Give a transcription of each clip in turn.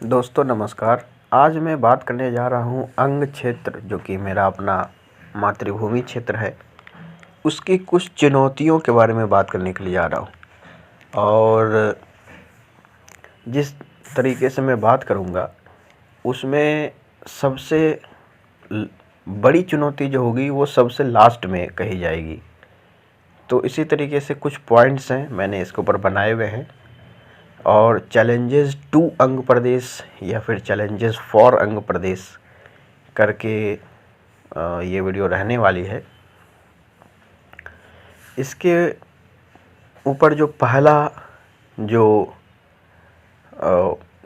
दोस्तों नमस्कार। आज मैं बात करने जा रहा हूँ अंग क्षेत्र, जो कि मेरा अपना मातृभूमि क्षेत्र है, उसकी कुछ चुनौतियों के बारे में बात करने के लिए जा रहा हूँ। और जिस तरीके से मैं बात करूँगा उसमें सबसे बड़ी चुनौती जो होगी वो सबसे लास्ट में कही जाएगी। तो इसी तरीके से कुछ पॉइंट्स हैं मैंने इसके ऊपर बनाए हुए हैं, और चैलेंजेस टू अंग प्रदेश या फिर चैलेंजेस फॉर अंग प्रदेश करके ये वीडियो रहने वाली है। इसके ऊपर जो पहला जो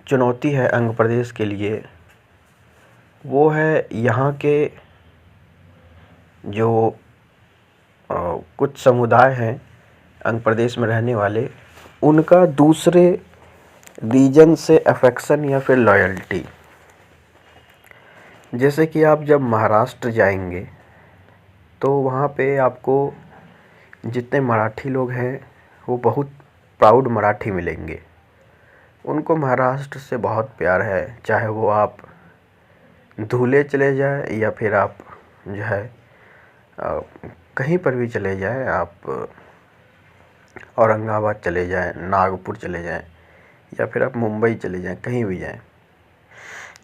चुनौती है अंग प्रदेश के लिए, वो है यहाँ के जो कुछ समुदाय हैं अंग प्रदेश में रहने वाले, उनका दूसरे रीजन से अफेक्शन या फिर लॉयल्टी। जैसे कि आप जब महाराष्ट्र जाएंगे तो वहाँ पे आपको जितने मराठी लोग हैं वो बहुत प्राउड मराठी मिलेंगे। उनको महाराष्ट्र से बहुत प्यार है, चाहे वो आप धुले चले जाए या फिर आप जो है कहीं पर भी चले जाएं, आप औरंगाबाद चले जाएं, नागपुर चले जाएं या फिर आप मुंबई चले जाएं, कहीं भी जाएं।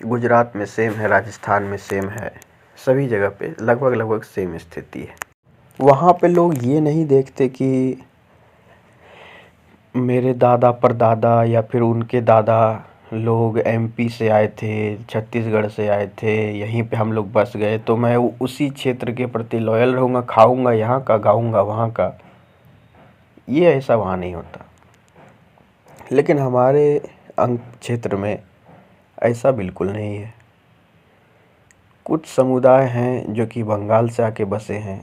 गुजरात में सेम है, राजस्थान में सेम है, सभी जगह पे लगभग सेम स्थिति है। वहाँ पे लोग ये नहीं देखते कि मेरे दादा परदादा या फिर उनके दादा लोग एमपी से आए थे, छत्तीसगढ़ से आए थे, यहीं पे हम लोग बस गए तो मैं उसी क्षेत्र के प्रति लॉयल रहूँगा, खाऊँगा यहाँ का, गाऊँगा वहाँ का। ये ऐसा वहाँ नहीं होता। लेकिन हमारे अंग क्षेत्र में ऐसा बिल्कुल नहीं है। कुछ समुदाय हैं जो कि बंगाल से आके बसे हैं,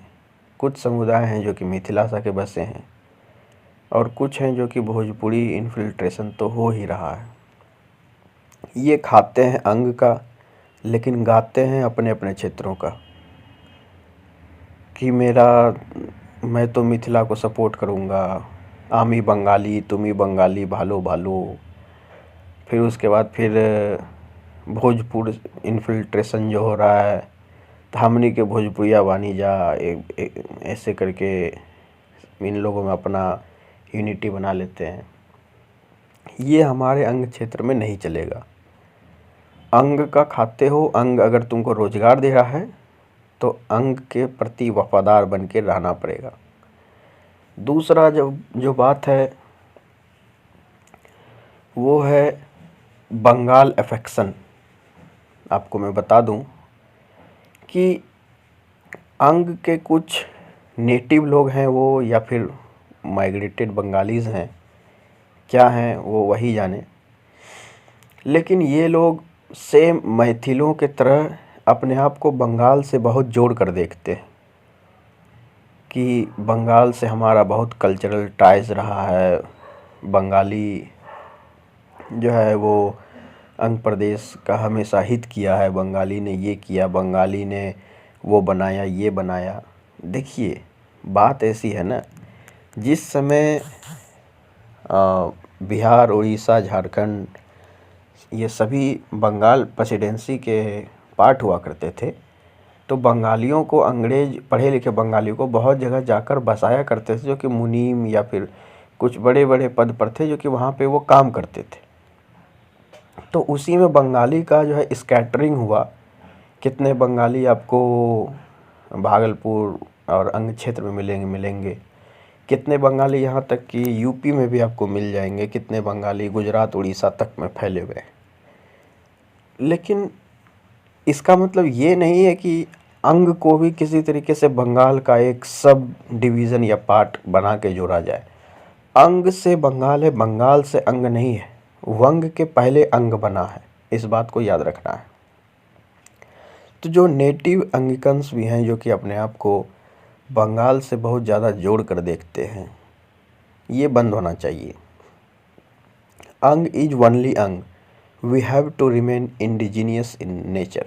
कुछ समुदाय हैं जो कि मिथिला से आके बसे हैं, और कुछ हैं जो कि भोजपुरी इन्फिल्ट्रेशन तो हो ही रहा है। ये खाते हैं अंग का, लेकिन गाते हैं अपने अपने क्षेत्रों का कि मैं तो मिथिला को सपोर्ट करूँगा, आमी बंगाली तुम्ही बंगाली भालो भालो। फिर उसके बाद फिर भोजपुर इन्फिल्ट्रेशन जो हो रहा है, तो हमनी के भोजपुरिया बानी जा, ऐसे करके इन लोगों में अपना यूनिटी बना लेते हैं। ये हमारे अंग क्षेत्र में नहीं चलेगा। अंग का खाते हो, अंग अगर तुमको रोजगार दे रहा है तो अंग के प्रति वफादार बन के रहना पड़ेगा। दूसरा जो बात है वो है बंगाल अफेक्शन। आपको मैं बता दूं कि अंग के कुछ नेटिव लोग हैं वो, या फिर माइग्रेटेड बंगालीज़ हैं, क्या हैं वो वही जाने, लेकिन ये लोग सेम मैथिलों के तरह अपने आप को बंगाल से बहुत जोड़ कर देखते हैं कि बंगाल से हमारा बहुत कल्चरल टाइज रहा है। बंगाली जो है वो अंग प्रदेश का हमेशा हित किया है, बंगाली ने ये किया, बंगाली ने वो बनाया, ये बनाया। देखिए बात ऐसी है ना, जिस समय बिहार, उड़ीसा, झारखंड ये सभी बंगाल प्रेसिडेंसी के पार्ट हुआ करते थे, तो बंगालियों को, अंग्रेज पढ़े लिखे बंगालियों को बहुत जगह जाकर बसाया करते थे, जो कि मुनीम या फिर कुछ बड़े बड़े पद पर थे, जो कि वहाँ पे वो काम करते थे। तो उसी में बंगाली का जो है स्कैटरिंग हुआ। कितने बंगाली आपको भागलपुर और अन्य क्षेत्र में मिलेंगे, कितने बंगाली यहाँ तक कि यूपी में भी आपको मिल जाएंगे, कितने बंगाली गुजरात उड़ीसा तक में फैले हुए हैं। लेकिन इसका मतलब ये नहीं है कि अंग को भी किसी तरीके से बंगाल का एक सब डिवीज़न या पार्ट बना के जोड़ा जाए। अंग से बंगाल है, बंगाल से अंग नहीं है। वंग के पहले अंग बना है, इस बात को याद रखना है। तो जो नेटिव अंगिकन्स भी हैं, जो कि अपने आप को बंगाल से बहुत ज़्यादा जोड़ कर देखते हैं, ये बंद होना चाहिए। अंग इज ओनली अंग, we have to remain indigenous in nature.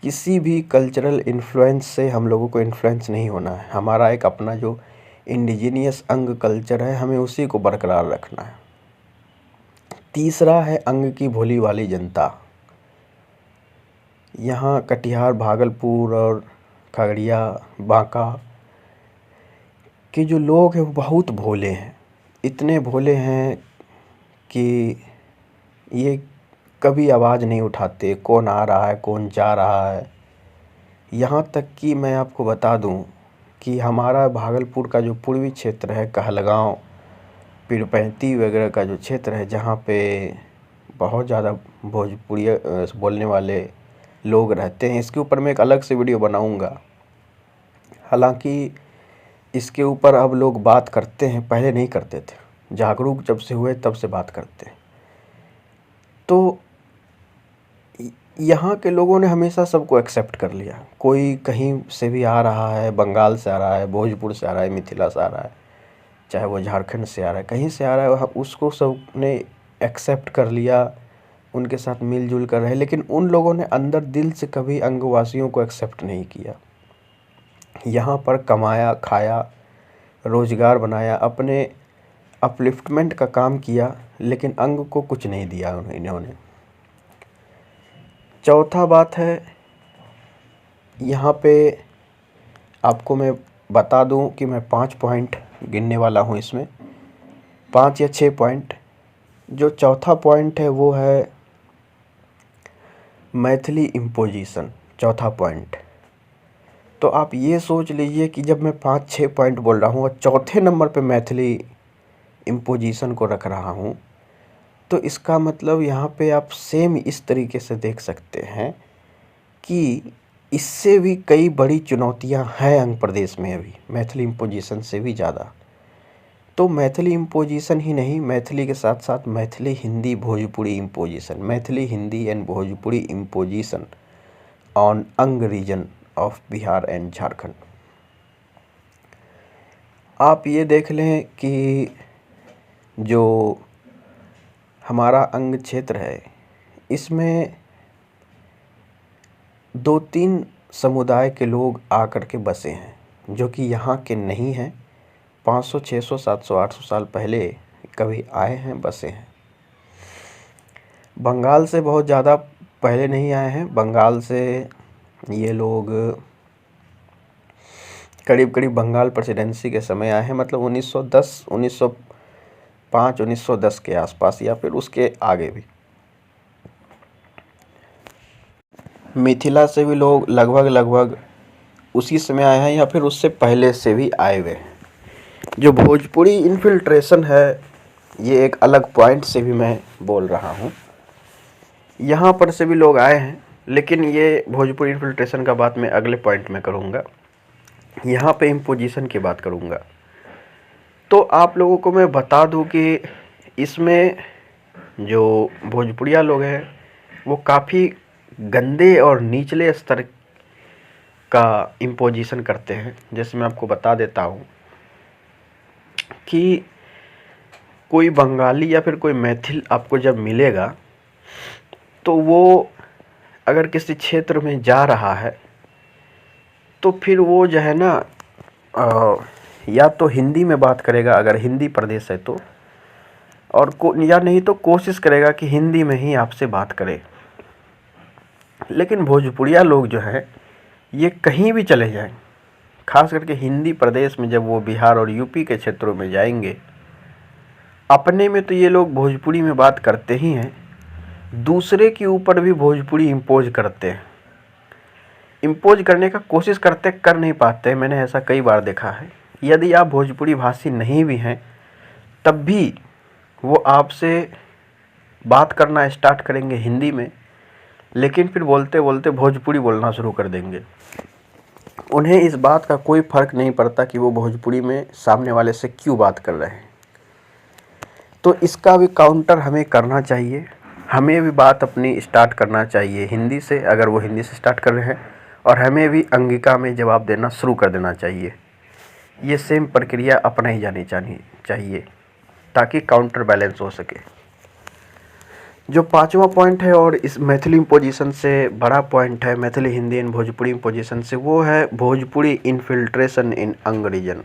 किसी भी कल्चरल इन्फ्लुएंस से हम लोगों को इन्फ्लुएंस नहीं होना है। हमारा एक अपना जो इंडिजीनियस अंग कल्चर है, हमें उसी को बरकरार रखना है। तीसरा है अंग की भोली वाली जनता। यहाँ कटिहार, भागलपुर और खगड़िया, बांका के जो लोग हैं वो बहुत भोले हैं। इतने भोले हैं कि ये कभी आवाज़ नहीं उठाते, कौन आ रहा है कौन जा रहा है। यहाँ तक कि मैं आपको बता दूं कि हमारा भागलपुर का जो पूर्वी क्षेत्र है, कहलगांव, पीरपैंती वगैरह का जो क्षेत्र है, जहाँ पे बहुत ज़्यादा भोजपुरी बोलने वाले लोग रहते हैं, इसके ऊपर मैं एक अलग से वीडियो बनाऊंगा। हालांकि इसके ऊपर अब लोग बात करते हैं, पहले नहीं करते थे। जागरूक जब से हुए तब से बात करते हैं। तो यहाँ के लोगों ने हमेशा सबको एक्सेप्ट कर लिया। कोई कहीं से भी आ रहा है, बंगाल से आ रहा है, भोजपुर से आ रहा है, मिथिला से आ रहा है, चाहे वो झारखंड से आ रहा है, कहीं से आ रहा है, वह उसको सब ने एक्सेप्ट कर लिया, उनके साथ मिलजुल कर रहे। लेकिन उन लोगों ने अंदर दिल से कभी अंगवासियों को एक्सेप्ट नहीं किया। यहाँ पर कमाया, खाया, रोज़गार बनाया, अपने अपलिफ्टमेंट का काम किया, लेकिन अंग को कुछ नहीं दिया इन्होंने। चौथा बात है, यहाँ पे आपको मैं बता दूं कि मैं 5 पॉइंट गिनने वाला हूँ इसमें, 5 या 6 पॉइंट। जो चौथा पॉइंट है वो है मैथिली इम्पोजिशन, चौथा पॉइंट। तो आप ये सोच लीजिए कि जब मैं 5-6 पॉइंट बोल रहा हूँ और चौथे नंबर पे मैथिली इम्पोजिशन को रख रहा हूँ, तो इसका मतलब यहाँ पे आप सेम इस तरीके से देख सकते हैं कि इससे भी कई बड़ी चुनौतियाँ हैं आंध्र प्रदेश में अभी, मैथिली इम्पोजिशन से भी ज़्यादा। तो मैथिली इम्पोजिशन ही नहीं, मैथिली के साथ साथ Maithili Hindi Bhojpuri imposition, Maithili Hindi and Bhojpuri imposition on Anga region of Bihar and Jharkhand. आप ये देख लें कि जो हमारा अंग क्षेत्र है, इसमें 2-3 समुदाय के लोग आकर के बसे हैं, जो कि यहाँ के नहीं हैं। 500, 600, 700, 800 साल पहले कभी आए हैं, बसे हैं। बंगाल से बहुत ज़्यादा पहले नहीं आए हैं। बंगाल से ये लोग करीब करीब बंगाल प्रेसिडेंसी के समय आए हैं, मतलब 1910, 1905, 1910 के आसपास, या फिर उसके आगे भी। मिथिला से भी लोग लगभग उसी समय आए हैं, या फिर उससे पहले से भी आए हुए हैं। जो भोजपुरी इन्फिल्ट्रेशन है, ये एक अलग पॉइंट से भी मैं बोल रहा हूँ। यहाँ पर से भी लोग आए हैं, लेकिन ये भोजपुरी इन्फिल्ट्रेशन का बात मैं अगले पॉइंट में करूँगा। यहाँ पे इम्पोजिशन की बात करूँगा। तो आप लोगों को मैं बता दूँ कि इसमें जो भोजपुरिया लोग हैं वो काफ़ी गंदे और निचले स्तर का इम्पोजिशन करते हैं। जैसे मैं आपको बता देता हूँ कि कोई बंगाली या फिर कोई मैथिल आपको जब मिलेगा, तो वो अगर किसी क्षेत्र में जा रहा है तो फिर वो जो है ना, या तो हिंदी में बात करेगा अगर हिंदी प्रदेश है तो, और या नहीं तो कोशिश करेगा कि हिंदी में ही आपसे बात करे। लेकिन भोजपुरिया लोग जो हैं, ये कहीं भी चले जाएं, खास करके हिंदी प्रदेश में जब वो बिहार और यूपी के क्षेत्रों में जाएंगे, अपने में तो ये लोग भोजपुरी में बात करते ही हैं, दूसरे के ऊपर भी भोजपुरी इम्पोज करते हैं। इम्पोज करने का कोशिश करते, कर नहीं पाते। मैंने ऐसा कई बार देखा है। यदि आप भोजपुरी भाषी नहीं भी हैं, तब भी वो आपसे बात करना स्टार्ट करेंगे हिंदी में, लेकिन फिर बोलते बोलते भोजपुरी बोलना शुरू कर देंगे। उन्हें इस बात का कोई फ़र्क नहीं पड़ता कि वो भोजपुरी में सामने वाले से क्यों बात कर रहे हैं। तो इसका भी काउंटर हमें करना चाहिए। हमें भी बात अपनी स्टार्ट करना चाहिए हिंदी से, अगर वो हिंदी से स्टार्ट कर रहे हैं, और हमें भी अंगिका में जवाब देना शुरू कर देना चाहिए। ये सेम प्रक्रिया अपनाई जानी चाहिए ताकि काउंटर बैलेंस हो सके। जो 5वां पॉइंट है और इस मैथिली इम्पोजिशन से बड़ा पॉइंट है, मैथिली हिंदी एंड भोजपुरी इम्पोजिशन से, वो है भोजपुरी इन्फिल्ट्रेशन इन अंग रीजन।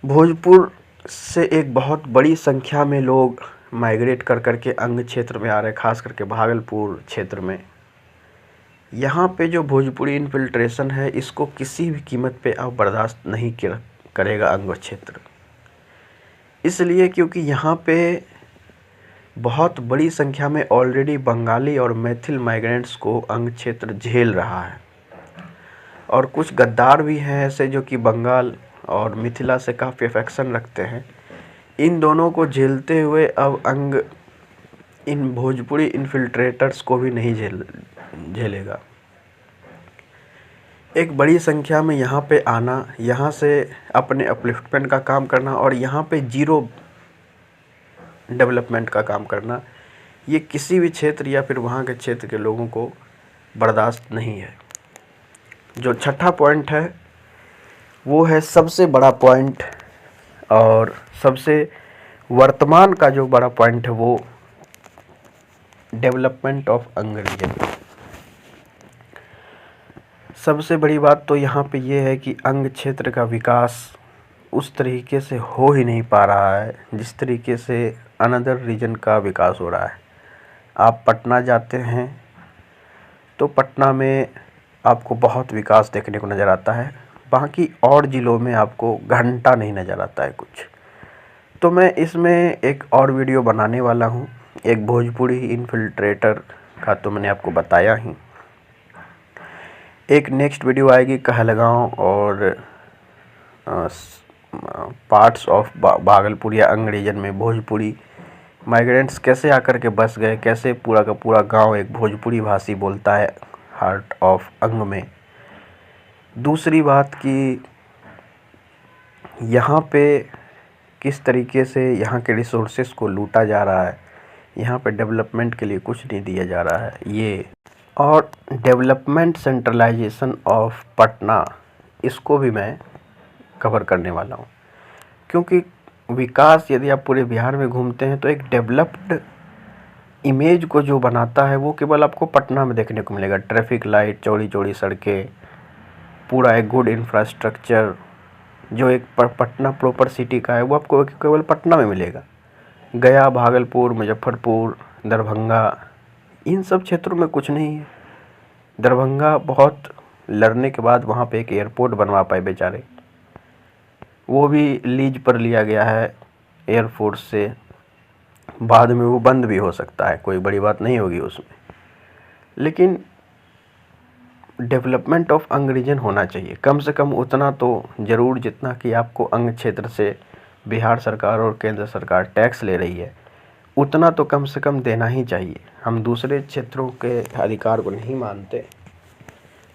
भोजपुर से एक बहुत बड़ी संख्या में लोग माइग्रेट कर कर के अंग क्षेत्र में आ रहे हैं, खास करके भागलपुर क्षेत्र में। यहाँ पे जो भोजपुरी इन्फिल्ट्रेशन है, इसको किसी भी कीमत पे अब बर्दाश्त नहीं करेगा अंग क्षेत्र। इसलिए क्योंकि यहाँ पे बहुत बड़ी संख्या में ऑलरेडी बंगाली और मैथिल माइग्रेंट्स को अंग क्षेत्र झेल रहा है, और कुछ गद्दार भी हैं ऐसे जो कि बंगाल और मिथिला से काफ़ी अफेक्शन रखते हैं। इन दोनों को झेलते हुए अब अंग इन भोजपुरी इन्फिल्ट्रेटर्स को भी नहीं झेलेगा। एक बड़ी संख्या में यहाँ पे आना, यहाँ से अपने अपलिफ्टमेंट का काम करना और यहाँ पे जीरो डेवलपमेंट का काम करना, ये किसी भी क्षेत्र या फिर वहाँ के क्षेत्र के लोगों को बर्दाश्त नहीं है। जो छठा पॉइंट है वो है सबसे बड़ा पॉइंट, और सबसे वर्तमान का जो बड़ा पॉइंट है वो डेवलपमेंट ऑफ अंग रीजन। सबसे बड़ी बात तो यहाँ पे ये है कि अंग क्षेत्र का विकास उस तरीके से हो ही नहीं पा रहा है जिस तरीके से अनदर रीजन का विकास हो रहा है। आप पटना जाते हैं तो पटना में आपको बहुत विकास देखने को नज़र आता है, बाकी और ज़िलों में आपको घंटा नहीं नज़र आता है कुछ। तो मैं इसमें एक और वीडियो बनाने वाला हूँ, एक भोजपुरी इन्फिल्ट्रेटर का तो मैंने आपको बताया ही। एक नेक्स्ट वीडियो आएगी कहलगांव और पार्ट्स ऑफ भागलपुर या अंग रीजन में भोजपुरी माइग्रेंट्स कैसे आकर के बस गए, कैसे पूरा का पूरा गांव एक भोजपुरी भाषी बोलता है हार्ट ऑफ अंग में। दूसरी बात कि यहाँ पे किस तरीके से यहाँ के रिसोर्सेस को लूटा जा रहा है, यहाँ पे डेवलपमेंट के लिए कुछ नहीं दिया जा रहा है ये। और डेवलपमेंट सेंट्रलाइजेशन ऑफ पटना, इसको भी मैं कवर करने वाला हूँ, क्योंकि विकास यदि आप पूरे बिहार में घूमते हैं तो एक डेवलप्ड इमेज को जो बनाता है वो केवल आपको पटना में देखने को मिलेगा। ट्रैफिक लाइट, चौड़ी चौड़ी सड़कें, पूरा एक गुड इंफ्रास्ट्रक्चर जो एक पटना प्रॉपर सिटी का है वो आपको केवल पटना में मिलेगा। गया, भागलपुर, मुजफ्फरपुर, दरभंगा, इन सब क्षेत्रों में कुछ नहीं है। दरभंगा बहुत लड़ने के बाद वहाँ पे एक एयरपोर्ट बनवा पाए बेचारे, वो भी लीज पर लिया गया है एयरफोर्स से, बाद में वो बंद भी हो सकता है, कोई बड़ी बात नहीं होगी उसमें। लेकिन डेवलपमेंट ऑफ अंग रीजन होना चाहिए, कम से कम उतना तो ज़रूर जितना कि आपको अंग क्षेत्र से बिहार सरकार और केंद्र सरकार टैक्स ले रही है, उतना तो कम से कम देना ही चाहिए। हम दूसरे क्षेत्रों के अधिकार को नहीं मानते,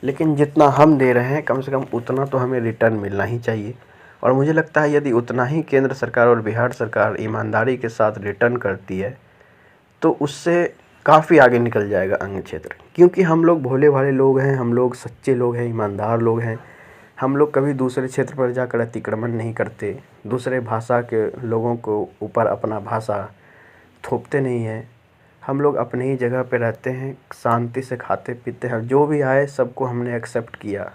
लेकिन जितना हम दे रहे हैं कम से कम उतना तो हमें रिटर्न मिलना ही चाहिए। और मुझे लगता है यदि उतना ही केंद्र सरकार और बिहार सरकार ईमानदारी के साथ रिटर्न करती है तो उससे काफ़ी आगे निकल जाएगा अंग क्षेत्र। क्योंकि हम लोग भोले भाले लोग हैं, हम लोग सच्चे लोग हैं, ईमानदार लोग हैं। हम लोग कभी दूसरे क्षेत्र पर जाकर अतिक्रमण नहीं करते, दूसरे भाषा के लोगों को ऊपर अपना भाषा थोपते नहीं हैं। हम लोग अपनी ही जगह पे रहते हैं, शांति से खाते पीते हैं, जो भी आए सबको हमने एक्सेप्ट किया,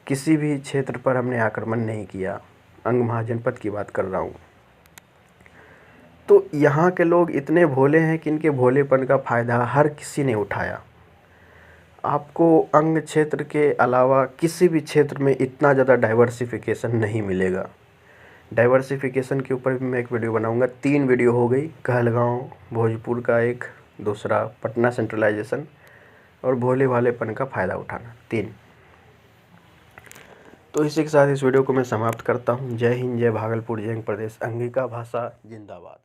किसी भी क्षेत्र पर हमने आक्रमण नहीं किया। अंग महाजनपद की बात कर रहा हूँ। तो यहाँ के लोग इतने भोले हैं कि इनके भोलेपन का फ़ायदा हर किसी ने उठाया। आपको अंग क्षेत्र के अलावा किसी भी क्षेत्र में इतना ज़्यादा डाइवर्सिफिकेशन नहीं मिलेगा। डाइवर्सिफिकेशन के ऊपर भी मैं एक वीडियो बनाऊंगा। 3 वीडियो हो गई, कहलगांव, भोजपुर का एक, दूसरा पटना सेंट्रलाइजेशन और भोले भालेपन का फ़ायदा उठाना, 3। तो इसी के साथ इस वीडियो को मैं समाप्त करता हूँ। जय हिंद, जय भागलपुर, जय प्रदेश, अंगिका भाषा जिंदाबाद।